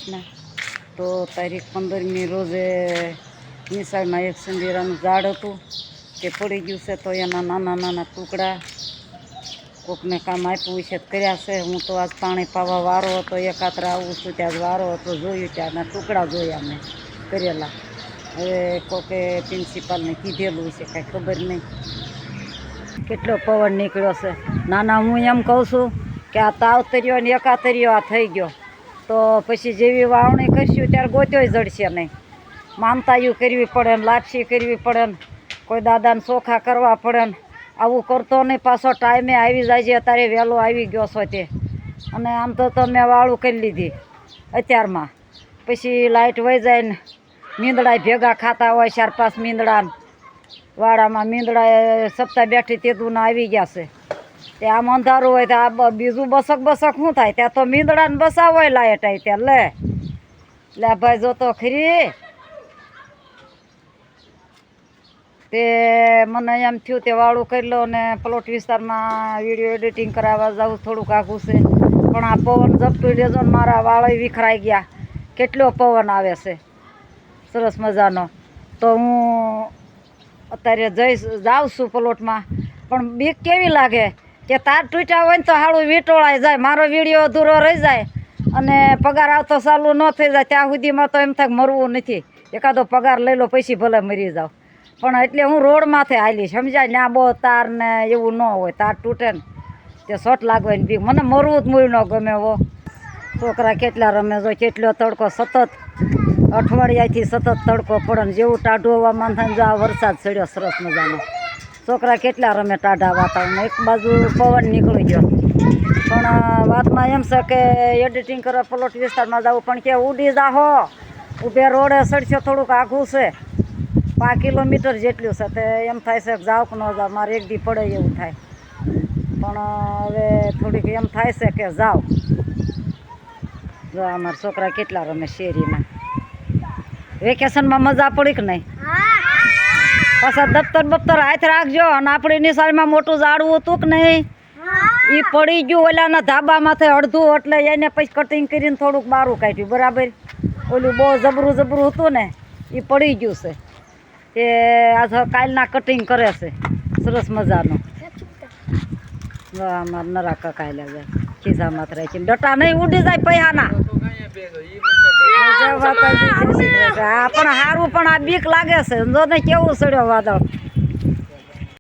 માસના. તો તારીખ 15મી રોજે નિશાળમાં એક સંજીરાનું ઝાડ હતું તે પડી ગયું છે. તો એના નાના નાના ટુકડા કોકને કામ આપ્યું છે કર્યા છે. હું તો આજ પાણી પાવા વારો હતો, એકાત્ર આવું છું ત્યાં વારો હતો, જોયું ત્યાંના ટુકડા જોયા મેં કરેલા. હવે કોકે પ્રિન્સિપાલને કીધેલું છે, કાંઈ ખબર નહીં. કેટલો પવન નીકળ્યો છે. નાના હું એમ કહું છું કે આ તાવતરીઓ ને એકાતરીઓ આ થઈ ગયો તો પછી જેવી વાવણી કરશું ત્યારે ગોત્યોય જડશે નહીં. માનતાયું કરવી પડે ને, લાપસી કરવી પડે ને, કોઈ દાદાને ચોખા કરવા પડે ને. આવું કરતો નહીં, પાછો ટાઈમે આવી જાય છે. અત્યારે વહેલો આવી ગયો છો તે. અને આમ તો મેં વાળું કરી લીધી અત્યારમાં. પછી લાઇટ વહી જાય ને મીંદડા ભેગા ખાતા હોય 4-5 મીંદડા વાડામાં. મીંદડા સપ્તાહ બેઠી તેદું આવી ગયા છે. તે આમ અંધારું હોય તો આ બીજું બસક શું થાય? ત્યાં તો મીંદડાને બસાવ હોય લાઇટ આવી ત્યાં. લે ભાઈ જોતો ખરી. તે મને એમ થયું તે વાળું કરી લો ને પ્લોટ વિસ્તારમાં વિડીયો એડિટિંગ કરાવવા જાઉં, થોડુંક આઘું છે. પણ આ પવન ઝપટું લેજો ને મારા વાળા વિખરાઈ ગયા. કેટલો પવન આવે છે સરસ મજાનો. તો હું અત્યારે જાઉં છું પ્લોટમાં. પણ બીક કેવી લાગે કે તાર તૂટ્યા હોય ને તો હાળું વીંટોળાઈ જાય, મારો વિડીયો અધૂરો રહી જાય અને પગાર આવતો ચાલુ ન થઈ જાય ત્યાં સુધીમાં તો એમ થાય મરવું નથી. એકાદો પગાર લઈ લો પછી ભલે મરી જાવ. પણ એટલે હું રોડ માથે હાલી, સમજાય ને. આ બહુ તાર ને એવું ન હોય, તાર તૂટે ને તે શોટ લાગવાની બીક. મને મરવું જ મૂળ ન ગમે. હો છોકરા કેટલા રમે જો, કેટલો તડકો સતત અઠવાડિયાથી સતત તડકો પડે ને જેવું ટાઢું હવામાન થાય ને જો આ વરસાદ ચડ્યો સરસ મજાનો. છોકરા કેટલા રમે ટાઢા વાતાવરણ. એક બાજુ પવન નીકળી ગયો. પણ વાતમાં એમ છે કે એડિટિંગ કરવા પ્લોટ વિસ્તારમાં જવું પણ કે ઉડી જાહો, ઊભે રોડે ચડશો, થોડુંક આઘું છે 5 કિલોમીટર જેટલું છે. તે એમ થાય છે કે જાવ કે ન જાવ, મારે એક દી પડે એવું થાય. પણ હવે થોડીક એમ થાય છે કે જાવ. જો અમારા છોકરા કેટલા રમે શેરીમાં. વેકેશનમાં મજા પડી કે નહીં? પાછા દફતર હાથ રાખજો. અને આપણી નિશાળમાં મોટું ઝાડવું હતું કે નહીં, એ પડી ગયું ઓલાના ધાબામાંથી અડધું. એટલે એને પછી કટિંગ કરીને થોડુંક બારું કાઢ્યું બરાબર. ઓલું બહુ જબરું હતું ને એ પડી ગયું છે. તે આ કાલના કટિંગ કરે છે સરસ મજાનું. અમારા નરા કકાયેલા જાય ખિસ્સામાં રાખીને ડટા નહીં ઉડી જાય પૈયાના. હા પણ સારું, પણ આ બીક લાગે છે. જો ને કેવું સડ્યો વાદળ.